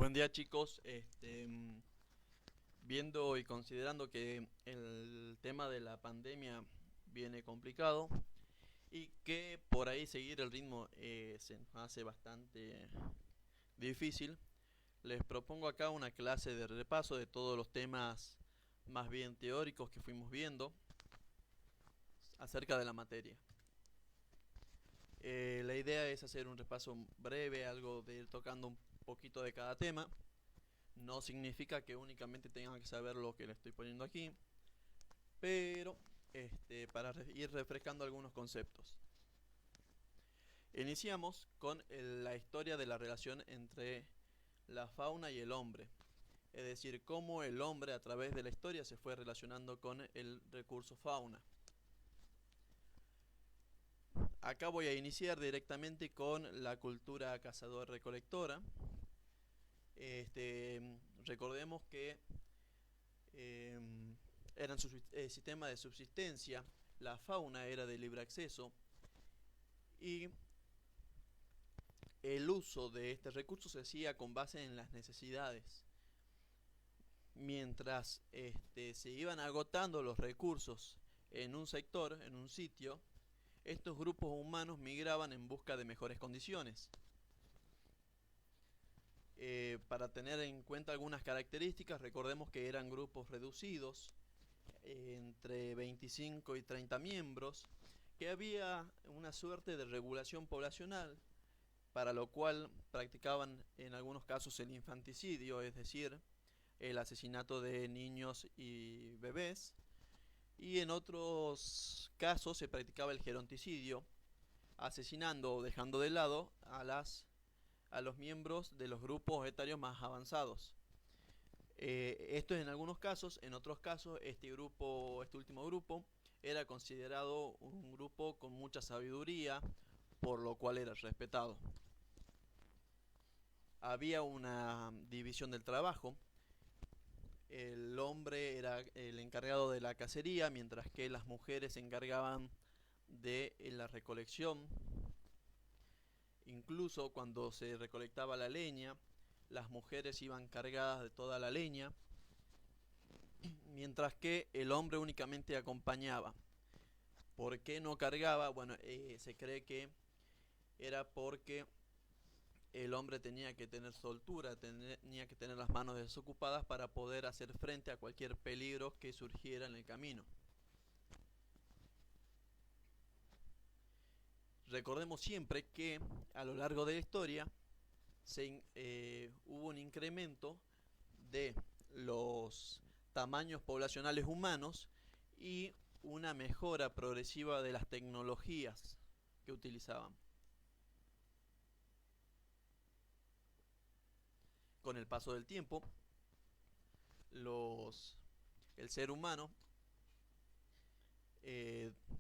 Buen día, chicos. Viendo y considerando que el tema de la pandemia viene complicado y que por ahí seguir el ritmo se nos hace bastante difícil, les propongo acá una clase de repaso de todos los temas más bien teóricos que fuimos viendo acerca de la materia. La idea es hacer un repaso breve, algo de ir tocando un poquito de cada tema. No significa que únicamente tengan que saber lo que le estoy poniendo aquí, pero para ir refrescando algunos conceptos. Iniciamos con la historia de la relación entre la fauna y el hombre, es decir, cómo el hombre a través de la historia se fue relacionando con el recurso fauna. Acá voy a iniciar directamente con la cultura cazador-recolectora. Recordemos que eran su sistema de subsistencia, la fauna era de libre acceso y el uso de este recurso se hacía con base en las necesidades. Mientras se iban agotando los recursos en un sector, en un sitio, estos grupos humanos migraban en busca de mejores condiciones. Para tener en cuenta algunas características, recordemos que eran grupos reducidos, entre 25 y 30 miembros, que había una suerte de regulación poblacional, para lo cual practicaban en algunos casos el infanticidio, es decir, el asesinato de niños y bebés, y en otros casos se practicaba el geronticidio, asesinando o dejando de lado a los miembros de los grupos etarios más avanzados. Esto es en algunos casos, en otros casos este último grupo era considerado un grupo con mucha sabiduría, por lo cual era respetado. Había una división del trabajo. El hombre era el encargado de la cacería, mientras que las mujeres se encargaban de la recolección. Incluso cuando se recolectaba la leña, las mujeres iban cargadas de toda la leña, mientras que el hombre únicamente acompañaba. ¿Por qué no cargaba? Bueno, se cree que era porque el hombre tenía que tener soltura, tenía que tener las manos desocupadas para poder hacer frente a cualquier peligro que surgiera en el camino. Recordemos siempre que a lo largo de la historia hubo un incremento de los tamaños poblacionales humanos y una mejora progresiva de las tecnologías que utilizaban. Con el paso del tiempo, el ser humano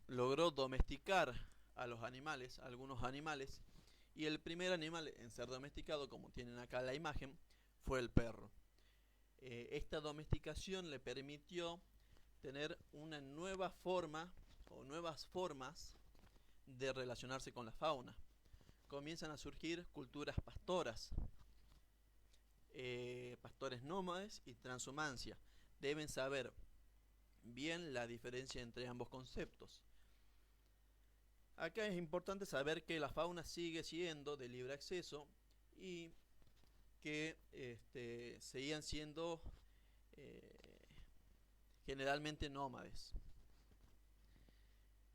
logró domesticar a los animales, a algunos animales, y el primer animal en ser domesticado, como tienen acá la imagen, fue el perro. Esta domesticación le permitió tener una nueva forma o nuevas formas de relacionarse con la fauna. Comienzan a surgir culturas pastoras, pastores nómades y transhumancia. Deben saber bien la diferencia entre ambos conceptos. Acá es importante saber que la fauna sigue siendo de libre acceso y que seguían siendo eh, generalmente nómades.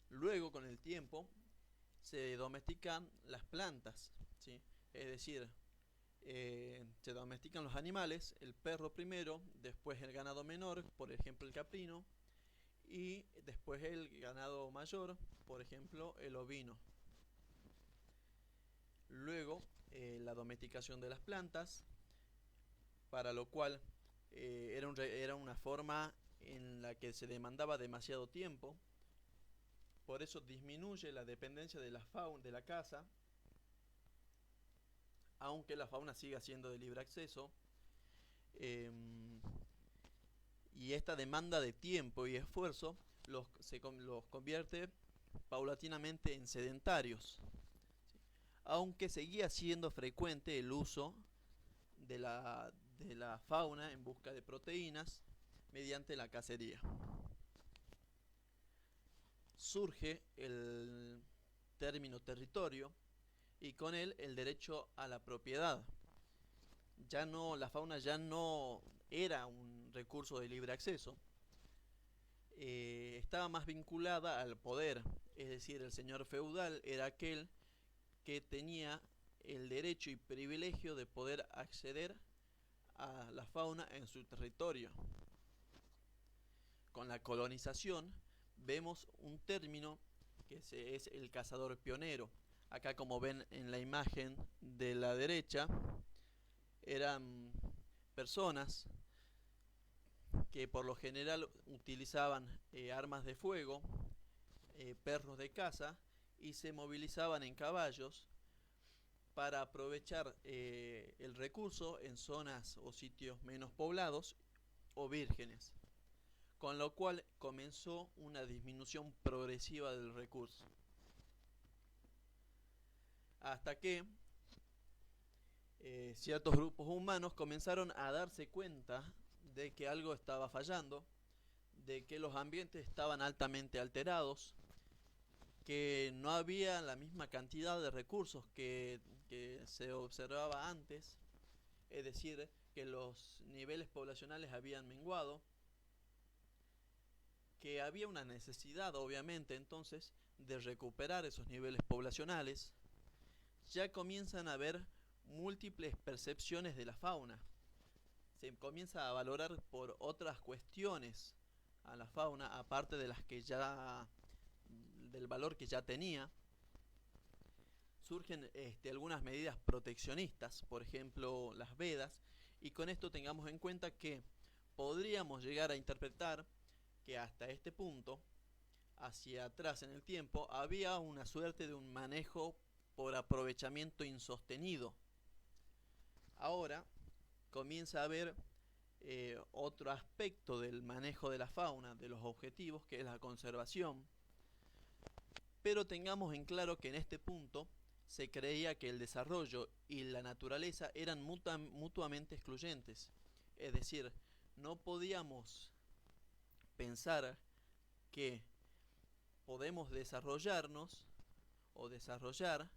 Luego, con el tiempo, se domestican las plantas, ¿sí? Es decir, se domestican los animales, el perro primero, después el ganado menor, por ejemplo el caprino, y después el ganado mayor, por ejemplo el ovino. Luego la domesticación de las plantas, para lo cual era una forma en la que se demandaba demasiado tiempo, por eso disminuye la dependencia de la fauna, de la caza, aunque la fauna siga siendo de libre acceso. Eh, y esta demanda de tiempo y esfuerzo los convierte paulatinamente en sedentarios, ¿sí? Aunque seguía siendo frecuente el uso de la fauna en busca de proteínas mediante la cacería. Surge el término territorio y con él el derecho a la propiedad. La fauna ya no era un recurso de libre acceso, estaba más vinculada al poder, es decir, el señor feudal era aquel que tenía el derecho y privilegio de poder acceder a la fauna en su territorio. Con la colonización vemos un término que es el cazador pionero. Acá, como ven en la imagen de la derecha, eran personas que por lo general utilizaban armas de fuego, perros de caza, y se movilizaban en caballos para aprovechar el recurso en zonas o sitios menos poblados o vírgenes, con lo cual comenzó una disminución progresiva del recurso. Hasta que ciertos grupos humanos comenzaron a darse cuenta de que algo estaba fallando, de que los ambientes estaban altamente alterados, que no había la misma cantidad de recursos que se observaba antes, es decir, que los niveles poblacionales habían menguado, que había una necesidad obviamente entonces de recuperar esos niveles poblacionales. Ya comienzan a haber múltiples percepciones de la fauna. Se comienza a valorar por otras cuestiones a la fauna, aparte de las que ya del valor que ya tenía. Surgen algunas medidas proteccionistas, por ejemplo las vedas, y con esto tengamos en cuenta que podríamos llegar a interpretar que hasta este punto, hacia atrás en el tiempo, había una suerte de un manejo por aprovechamiento insostenido. Ahora comienza a haber otro aspecto del manejo de la fauna, de los objetivos, que es la conservación. Pero tengamos en claro que en este punto se creía que el desarrollo y la naturaleza eran mutuamente excluyentes. Es decir, no podíamos pensar que podemos desarrollarnos o desarrollar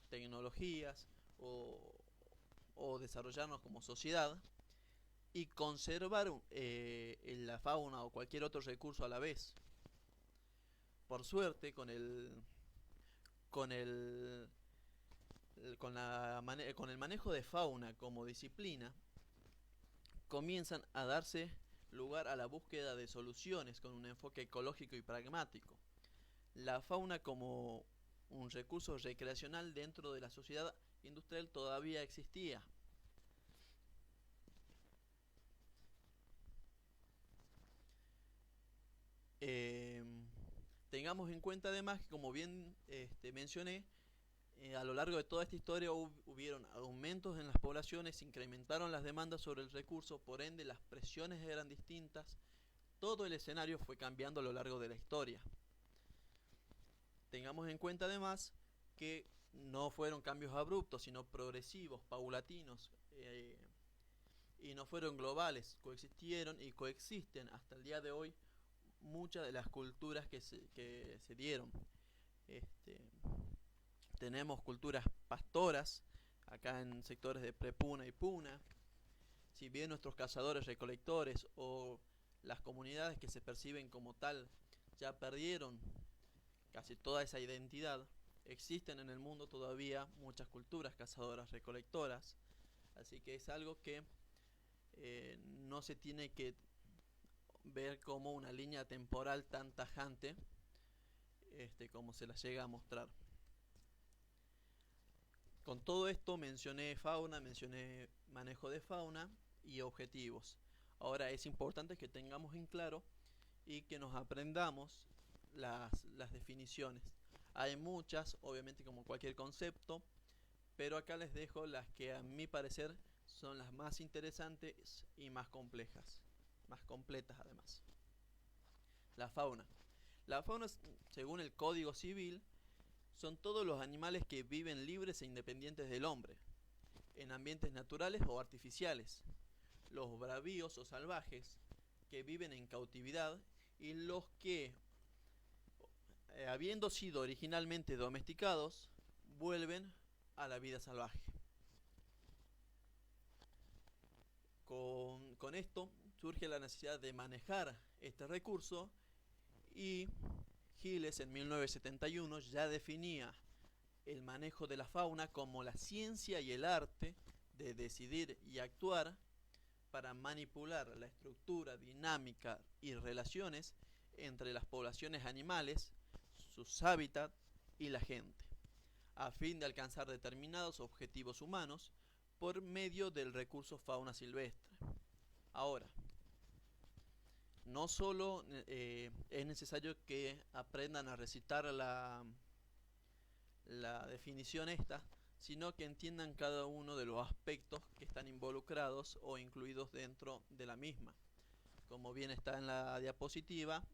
tecnologías o desarrollarnos como sociedad y conservar la fauna o cualquier otro recurso a la vez. Por suerte, con el manejo de fauna como disciplina, comienzan a darse lugar a la búsqueda de soluciones con un enfoque ecológico y pragmático. La fauna como un recurso recreacional dentro de la sociedad industrial todavía existía. Tengamos en cuenta además que, como bien mencioné, a lo largo de toda esta historia hubieron aumentos en las poblaciones, se incrementaron las demandas sobre el recurso, por ende las presiones eran distintas, todo el escenario fue cambiando a lo largo de la historia. Tengamos en cuenta además que no fueron cambios abruptos, sino progresivos, paulatinos, y no fueron globales, coexistieron y coexisten hasta el día de hoy muchas de las culturas que se dieron. Tenemos culturas pastoras, acá en sectores de Prepuna y Puna. Si bien nuestros cazadores recolectores o las comunidades que se perciben como tal ya perdieron casi toda esa identidad, existen en el mundo todavía muchas culturas cazadoras recolectoras, así que es algo que no se tiene que ver como una línea temporal tan tajante como se la llega a mostrar. Con todo esto mencioné fauna, mencioné manejo de fauna y objetivos. Ahora es importante que tengamos en claro y que nos aprendamos las definiciones. Hay muchas, obviamente, como cualquier concepto, pero acá les dejo las que a mi parecer son las más interesantes y más complejas, más completas además. La fauna. La fauna, según el Código Civil, son todos los animales que viven libres e independientes del hombre. en ambientes naturales o artificiales, los bravíos o salvajes que viven en cautividad y los que, habiendo sido originalmente domesticados, vuelven a la vida salvaje. Con esto surge la necesidad de manejar este recurso y Giles en 1971 ya definía el manejo de la fauna como la ciencia y el arte de decidir y actuar para manipular la estructura, dinámica y relaciones entre las poblaciones animales, sus hábitats y la gente, a fin de alcanzar determinados objetivos humanos por medio del recurso fauna silvestre. Ahora, no solo es necesario que aprendan a recitar la definición esta, sino que entiendan cada uno de los aspectos que están involucrados o incluidos dentro de la misma, como bien está en la diapositiva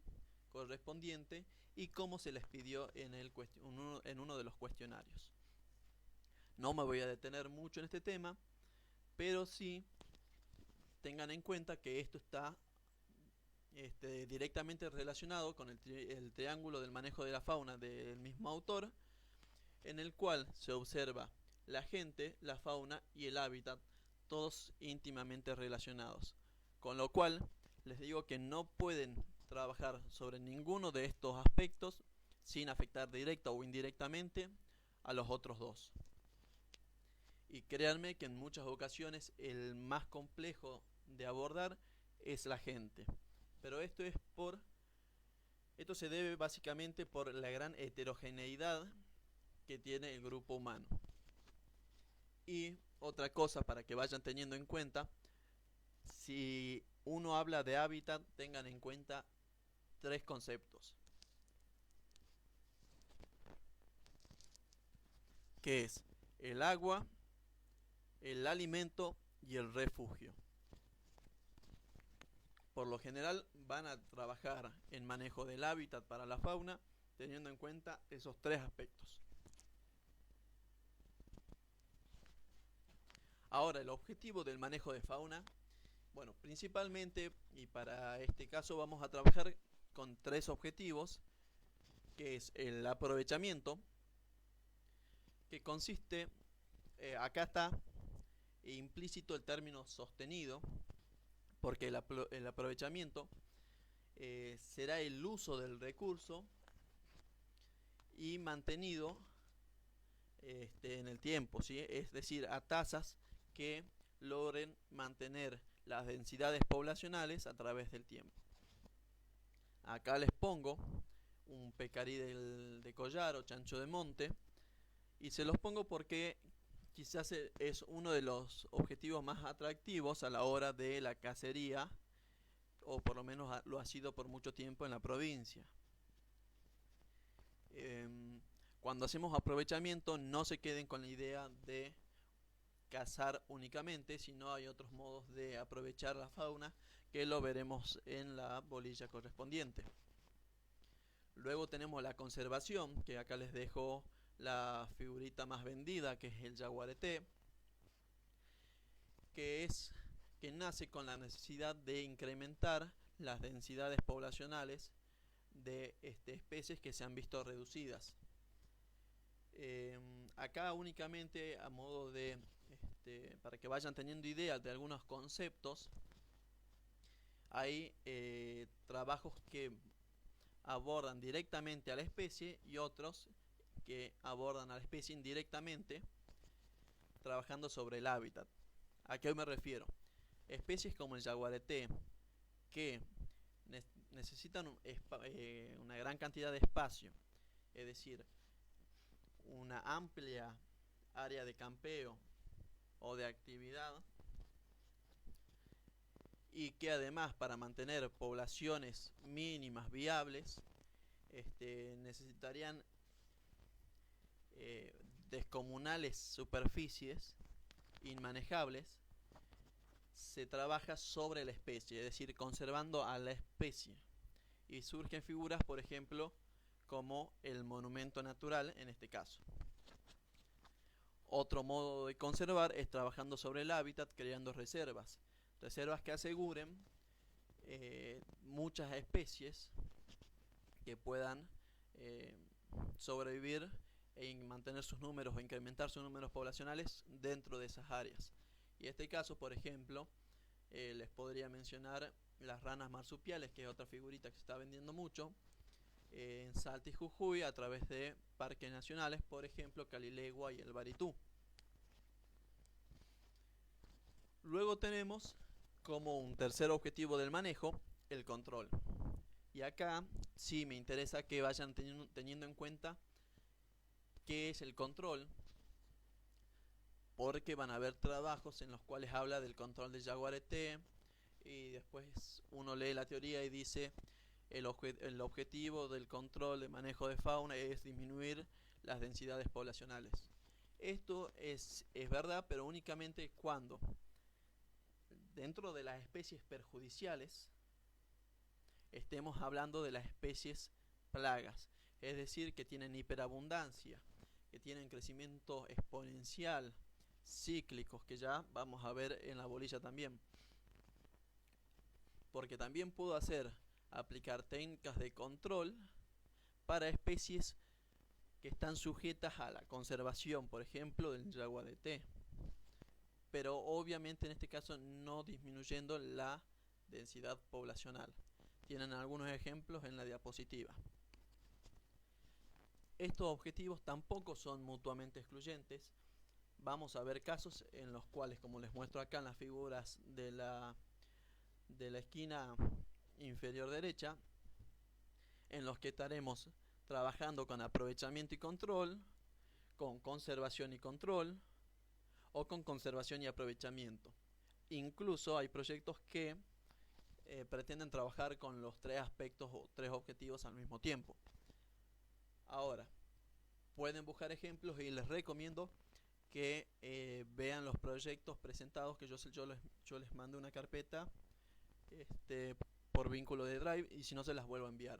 correspondiente y como se les pidió en uno de los cuestionarios. No me voy a detener mucho en este tema, pero sí tengan en cuenta que esto está directamente relacionado con el triángulo del manejo de la fauna del mismo autor, en el cual se observa la gente, la fauna y el hábitat, todos íntimamente relacionados. Con lo cual, les digo que no pueden trabajar sobre ninguno de estos aspectos sin afectar directa o indirectamente a los otros dos. Y créanme que en muchas ocasiones el más complejo de abordar es la gente. Pero esto se debe básicamente por la gran heterogeneidad que tiene el grupo humano. Y otra cosa para que vayan teniendo en cuenta, si uno habla de hábitat, tengan en cuenta 3 conceptos, que es el agua, el alimento y el refugio. Por lo general van a trabajar en manejo del hábitat para la fauna, teniendo en cuenta esos 3 aspectos. Ahora, el objetivo del manejo de fauna, bueno, principalmente, y para este caso vamos a trabajar con 3 objetivos, que es el aprovechamiento, que consiste, acá está implícito el término sostenido, porque el aprovechamiento será el uso del recurso y mantenido en el tiempo, ¿sí? Es decir, a tasas que logren mantener las densidades poblacionales a través del tiempo. Acá les pongo un pecarí de collar o chancho de monte, y se los pongo porque quizás es uno de los objetivos más atractivos a la hora de la cacería, o por lo menos lo ha sido por mucho tiempo en la provincia. Cuando hacemos aprovechamiento, no se queden con la idea de cazar únicamente, sino hay otros modos de aprovechar la fauna que lo veremos en la bolilla correspondiente. Luego tenemos la conservación, que acá les dejo la figurita más vendida, que es el yaguareté, que nace con la necesidad de incrementar las densidades poblacionales de especies que se han visto reducidas. Acá únicamente a modo de para que vayan teniendo ideas de algunos conceptos, hay trabajos que abordan directamente a la especie y otros que abordan a la especie indirectamente, trabajando sobre el hábitat. ¿A qué me refiero? Especies como el yaguareté, que necesitan una gran cantidad de espacio, es decir, una amplia área de campeo o de actividad, y que además para mantener poblaciones mínimas viables necesitarían descomunales superficies inmanejables. Se trabaja sobre la especie, es decir, conservando a la especie, y surgen figuras, por ejemplo, como el monumento natural en este caso. Otro modo de conservar es trabajando sobre el hábitat, creando reservas. Reservas que aseguren muchas especies que puedan sobrevivir e mantener sus números o incrementar sus números poblacionales dentro de esas áreas. Y en este caso, por ejemplo, les podría mencionar las ranas marsupiales, que es otra figurita que se está vendiendo mucho en Salta y Jujuy a través de parques nacionales, por ejemplo Calilegua y el Baritú. Luego tenemos como un tercer objetivo del manejo el control. Y acá sí me interesa que vayan teniendo en cuenta qué es el control, porque van a haber trabajos en los cuales habla del control del jaguarete y después uno lee la teoría y dice el objetivo del control de manejo de fauna es disminuir las densidades poblacionales. Esto es verdad, pero únicamente cuando dentro de las especies perjudiciales estemos hablando de las especies plagas, es decir, que tienen hiperabundancia, que tienen crecimiento exponencial, cíclicos, que ya vamos a ver en la bolilla también. Porque también puedo aplicar técnicas de control para especies que están sujetas a la conservación, por ejemplo, del jaguarete, pero obviamente en este caso no disminuyendo la densidad poblacional. Tienen algunos ejemplos en la diapositiva. Estos objetivos tampoco son mutuamente excluyentes. Vamos a ver casos en los cuales, como les muestro acá en las figuras de la esquina inferior derecha, en los que estaremos trabajando con aprovechamiento y control, con conservación y control, o con conservación y aprovechamiento. Incluso hay proyectos que pretenden trabajar con los tres aspectos o tres objetivos al mismo tiempo. Ahora, pueden buscar ejemplos y les recomiendo que vean los proyectos presentados, que yo les mando una carpeta por vínculo de Drive, y si no se las vuelvo a enviar.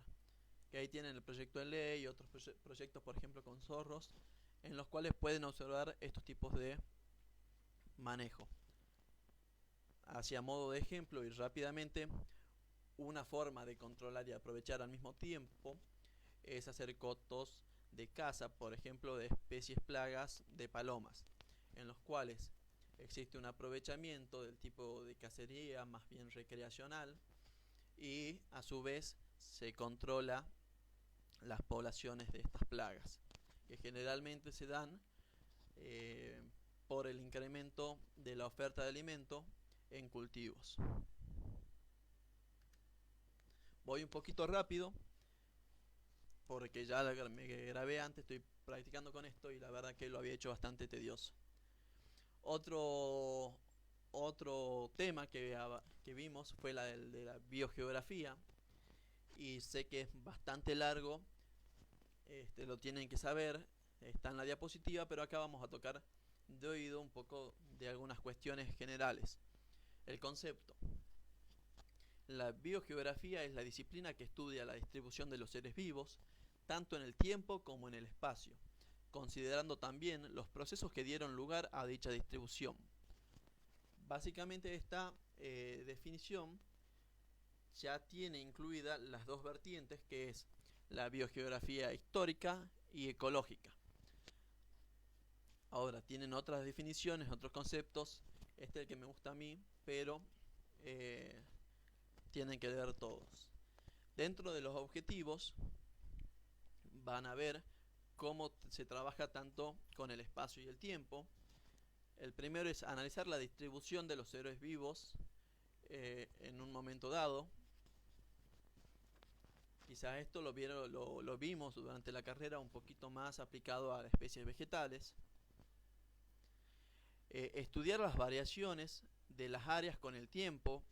Que ahí tienen el proyecto de ley y otros proyectos, por ejemplo con zorros, en los cuales pueden observar estos tipos de manejo. Hacia modo de ejemplo y rápidamente, una forma de controlar y aprovechar al mismo tiempo es hacer cotos de caza, por ejemplo de especies plagas de palomas, en los cuales existe un aprovechamiento del tipo de cacería más bien recreacional y a su vez se controla las poblaciones de estas plagas, que generalmente se dan por el incremento de la oferta de alimento en cultivos. Voy un poquito rápido porque ya me grabé antes, estoy practicando con esto y la verdad que lo había hecho bastante tedioso. Otro tema que vimos fue el de la biogeografía, y sé que es bastante largo, lo tienen que saber, está en la diapositiva, pero acá vamos a tocar de oído un poco de algunas cuestiones generales. El concepto. La biogeografía es la disciplina que estudia la distribución de los seres vivos, tanto en el tiempo como en el espacio, considerando también los procesos que dieron lugar a dicha distribución. Básicamente esta definición ya tiene incluida las dos vertientes, que es la biogeografía histórica y ecológica. Ahora, tienen otras definiciones, otros conceptos, este es el que me gusta a mí, pero tienen que ver todos. Dentro de los objetivos van a ver cómo se trabaja tanto con el espacio y el tiempo. El primero es analizar la distribución de los seres vivos en un momento dado. Quizás esto lo vimos durante la carrera un poquito más aplicado a las especies vegetales. Estudiar las variaciones de las áreas con el tiempo.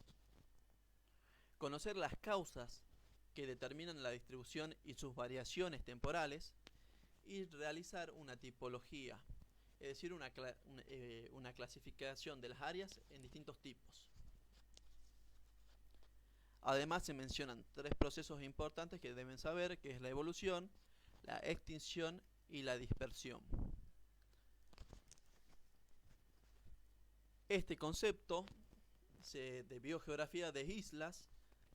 Conocer las causas que determinan la distribución y sus variaciones temporales. Y realizar una tipología, es decir, una clasificación de las áreas en distintos tipos. Además se mencionan tres procesos importantes que deben saber, que es la evolución, la extinción y la dispersión. Este concepto de biogeografía de islas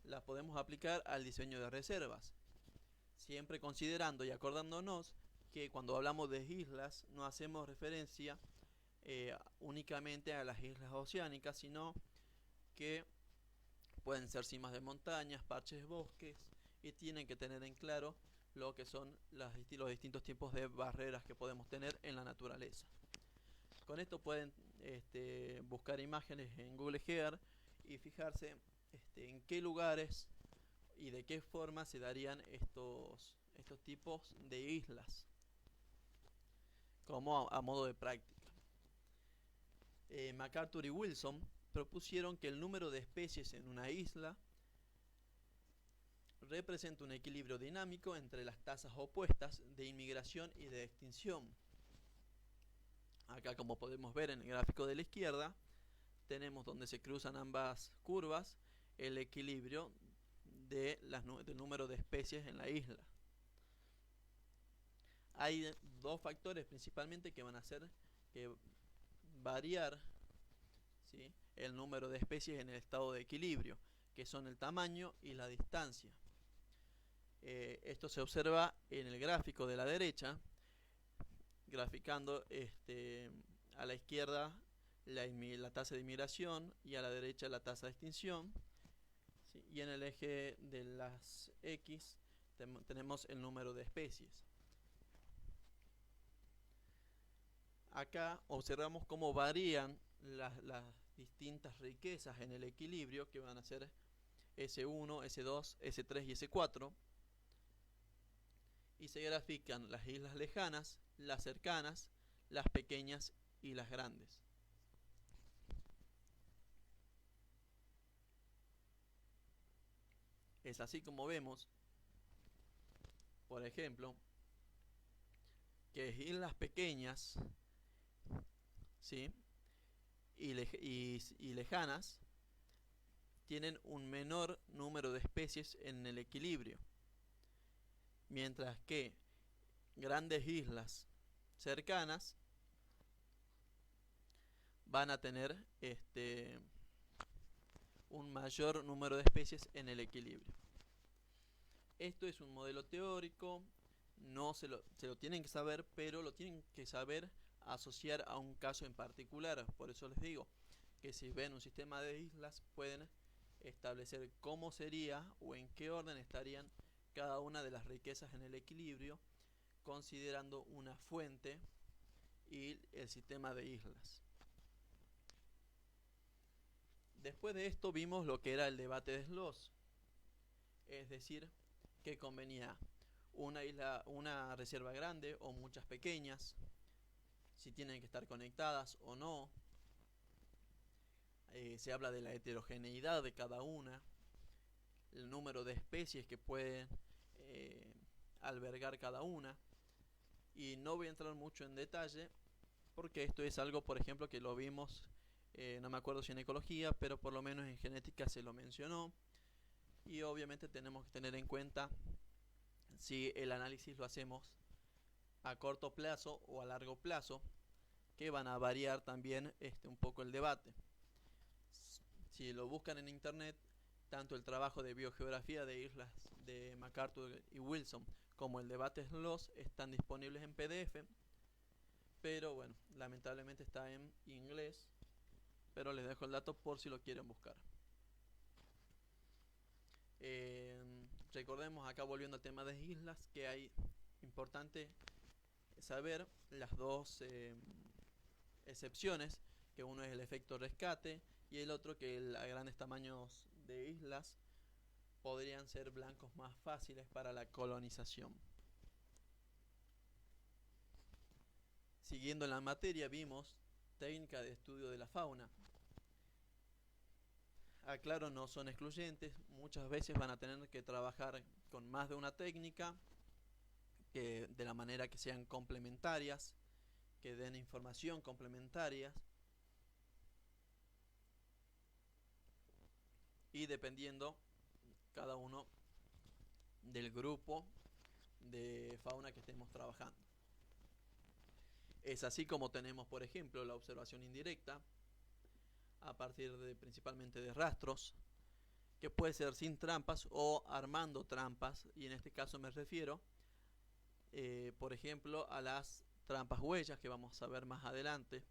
la podemos aplicar al diseño de reservas, siempre considerando y acordándonos que cuando hablamos de islas no hacemos referencia únicamente a las islas oceánicas, sino que pueden ser cimas de montañas, parches de bosques, y tienen que tener en claro lo que son los distintos tipos de barreras que podemos tener en la naturaleza. Con esto pueden buscar imágenes en Google Earth y fijarse en qué lugares y de qué forma se darían estos tipos de islas, como a modo de práctica. MacArthur y Wilson propusieron que el número de especies en una isla representa un equilibrio dinámico entre las tasas opuestas de inmigración y de extinción. Acá, como podemos ver en el gráfico de la izquierda, tenemos donde se cruzan ambas curvas el equilibrio del número de especies en la isla. Hay dos factores principalmente que van a hacer que variar, ¿sí?, el número de especies en el estado de equilibrio, que son el tamaño y la distancia. Esto se observa en el gráfico de la derecha, graficando a la izquierda la tasa de inmigración y a la derecha la tasa de extinción, ¿sí? Y en el eje de las X tenemos el número de especies. Acá observamos cómo varían las distintas riquezas en el equilibrio, que van a ser S1, S2, S3 y S4, y se grafican las islas lejanas, las cercanas, las pequeñas y las grandes. Es así como vemos, por ejemplo, que islas pequeñas, ¿sí?, y lejanas tienen un menor número de especies en el equilibrio, mientras que grandes islas cercanas van a tener un mayor número de especies en el equilibrio. Esto es un modelo teórico, no se lo tienen que saber, pero lo tienen que saber asociar a un caso en particular. Por eso les digo que si ven un sistema de islas pueden establecer cómo sería o en qué orden estarían cada una de las riquezas en el equilibrio, considerando una fuente y el sistema de islas. Después de esto vimos lo que era el debate de Sloss, es decir, que convenía una isla, una reserva grande o muchas pequeñas, si tienen que estar conectadas o no. Se habla de la heterogeneidad de cada una, el número de especies que pueden albergar cada una, y no voy a entrar mucho en detalle porque esto es algo, por ejemplo, que lo vimos, no me acuerdo si en ecología, pero por lo menos en genética se lo mencionó, y obviamente tenemos que tener en cuenta si el análisis lo hacemos a corto plazo o a largo plazo, que van a variar también un poco el debate. Si lo buscan en internet, tanto el trabajo de biogeografía de islas de MacArthur y Wilson como el debate Sloss están disponibles en PDF, pero bueno, lamentablemente está en inglés, pero les dejo el dato por si lo quieren buscar. Recordemos, acá volviendo al tema de islas, que hay importante saber las dos excepciones, que uno es el efecto rescate y el otro que a grandes tamaños de islas podrían ser blancos más fáciles para la colonización. Siguiendo en la materia, vimos técnica de estudio de la fauna. Aclaro, no son excluyentes, muchas veces van a tener que trabajar con más de una técnica, de la manera que sean complementarias, que den información complementarias, y dependiendo cada uno del grupo de fauna que estemos trabajando. Es así como tenemos, por ejemplo, la observación indirecta, a partir de principalmente de rastros, que puede ser sin trampas o armando trampas, y en este caso me refiero, por ejemplo, a las trampas huellas que vamos a ver más adelante.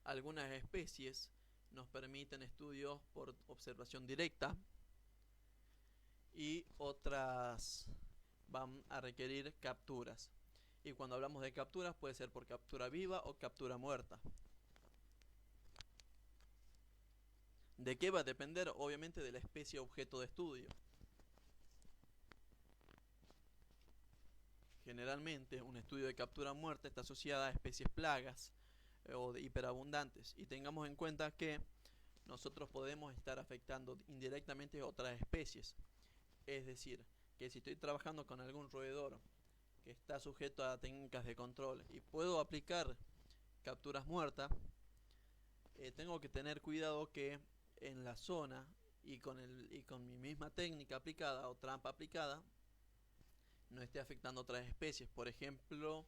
Algunas especies nos permiten estudios por observación directa y otras van a requerir capturas. Y cuando hablamos de capturas puede ser por captura viva o captura muerta. ¿De qué va a depender? Obviamente de la especie objeto de estudio. Generalmente un estudio de captura muerta está asociado a especies plagas o de hiperabundantes, y tengamos en cuenta que nosotros podemos estar afectando indirectamente a otras especies. Es decir, que si estoy trabajando con algún roedor que está sujeto a técnicas de control y puedo aplicar capturas muertas, tengo que tener cuidado que en la zona y con mi misma técnica aplicada o trampa aplicada no esté afectando otras especies. Por ejemplo,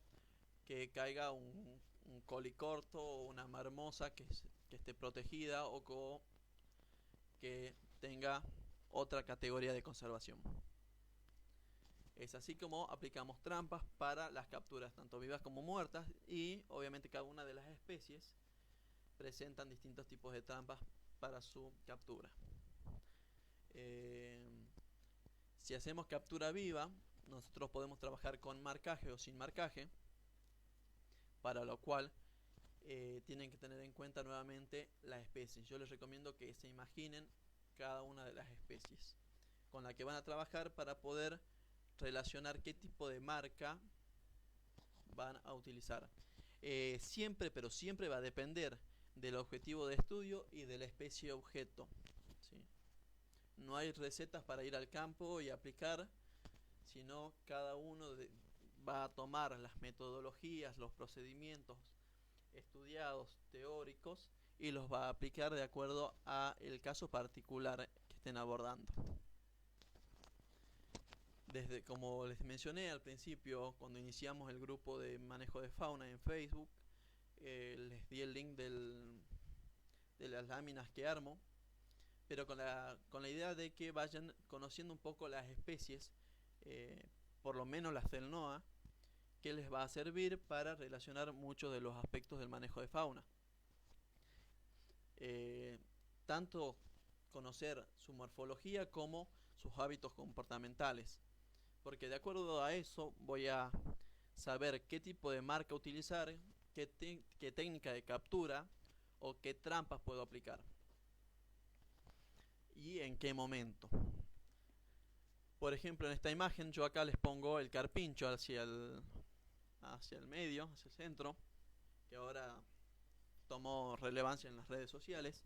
que caiga un colicorto o una marmosa que esté protegida o que tenga otra categoría de conservación. Es así como aplicamos trampas para las capturas, tanto vivas como muertas, y obviamente cada una de las especies presentan distintos tipos de trampas para su captura. Si hacemos captura viva, nosotros podemos trabajar con marcaje o sin marcaje, para lo cual tienen que tener en cuenta nuevamente la especie. Yo les recomiendo que se imaginen cada una de las especies con la que van a trabajar para poder relacionar qué tipo de marca van a utilizar. Siempre, pero siempre va a depender del objetivo de estudio y de la especie objeto, ¿sí? No hay recetas para ir al campo y aplicar, sino cada uno va a tomar las metodologías, los procedimientos estudiados, teóricos, y los va a aplicar de acuerdo a el caso particular que estén abordando. Como les mencioné al principio, cuando iniciamos el grupo de manejo de fauna en Facebook, les di el link de las láminas que armo, pero con la idea de que vayan conociendo un poco las especies, por lo menos las del NOAA, que les va a servir para relacionar muchos de los aspectos del manejo de fauna. Tanto conocer su morfología como sus hábitos comportamentales, porque de acuerdo a eso voy a saber qué tipo de marca utilizar, qué técnica de captura o qué trampas puedo aplicar y en qué momento. Por ejemplo, en esta imagen yo acá les pongo el carpincho hacia el medio, hacia el centro, que ahora tomó relevancia en las redes sociales.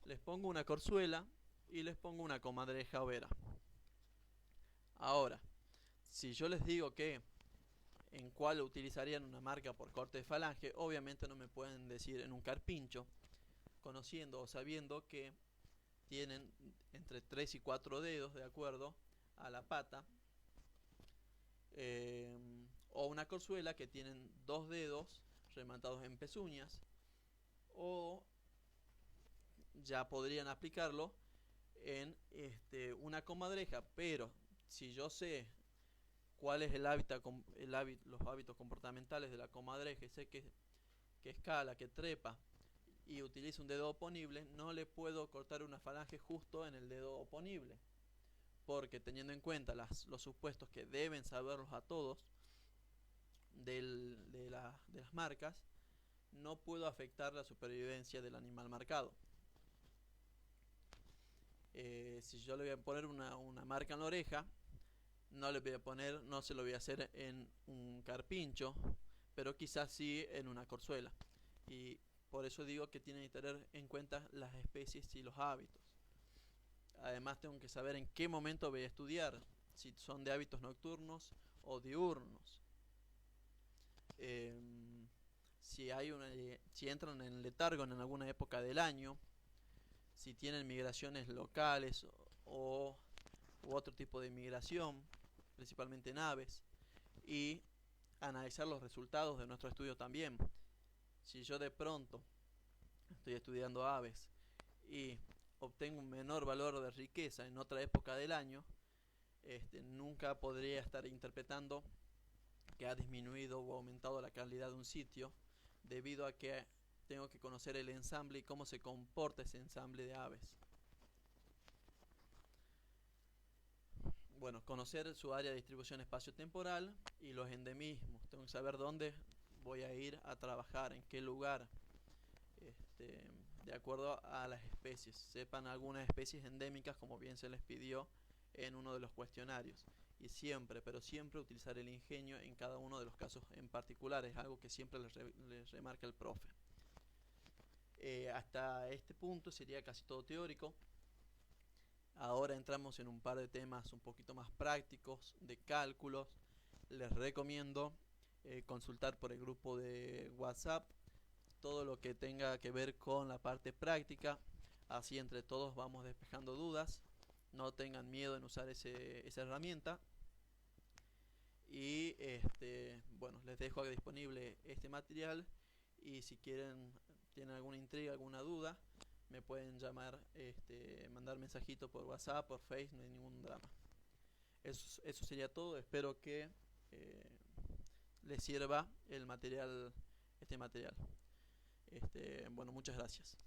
Les pongo una corzuela y les pongo una comadreja overa. Ahora, si yo les digo que en cuál utilizarían una marca por corte de falange, obviamente no me pueden decir en un carpincho, conociendo o sabiendo que tienen entre 3 y 4 dedos de acuerdo a la pata, o una corzuela que tienen 2 dedos rematados en pezuñas, o ya podrían aplicarlo en una comadreja. Pero si yo sé cuál es los hábitos comportamentales de la comadreja y sé que escala, que trepa y utiliza un dedo oponible, no le puedo cortar una falange justo en el dedo oponible, porque teniendo en cuenta los supuestos que deben saberlos a todos de las marcas, no puedo afectar la supervivencia del animal marcado. Si yo le voy a poner una marca en la oreja, no se lo voy a hacer en un carpincho, pero quizás sí en una corzuela. Y por eso digo que tienen que tener en cuenta las especies y los hábitos. Además tengo que saber en qué momento voy a estudiar, si son de hábitos nocturnos o diurnos. Si entran en letargo en alguna época del año, si tienen migraciones locales u otro tipo de migración, principalmente en aves, y analizar los resultados de nuestro estudio también. Si yo de pronto estoy estudiando aves y obtengo un menor valor de riqueza en otra época del año, nunca podría estar interpretando que ha disminuido o aumentado la calidad de un sitio, debido a que tengo que conocer el ensamble y cómo se comporta ese ensamble de aves. Bueno, conocer su área de distribución espacio-temporal y los endemismos. Tengo que saber dónde voy a ir a trabajar, en qué lugar, de acuerdo a las especies. Sepan algunas especies endémicas, como bien se les pidió en uno de los cuestionarios. Y siempre, pero siempre utilizar el ingenio en cada uno de los casos en particular. Es algo que siempre les remarca el profe. Hasta este punto sería casi todo teórico. Ahora entramos en un par de temas un poquito más prácticos, de cálculos. Les recomiendo consultar por el grupo de WhatsApp todo lo que tenga que ver con la parte práctica. Así entre todos vamos despejando dudas. No tengan miedo en usar esa herramienta. Y bueno, les dejo disponible este material. Y si tienen alguna intriga, alguna duda, me pueden llamar, mandar mensajitos por WhatsApp, por Facebook, no hay ningún drama. Eso sería todo. Espero que les sirva este material. Bueno, muchas gracias.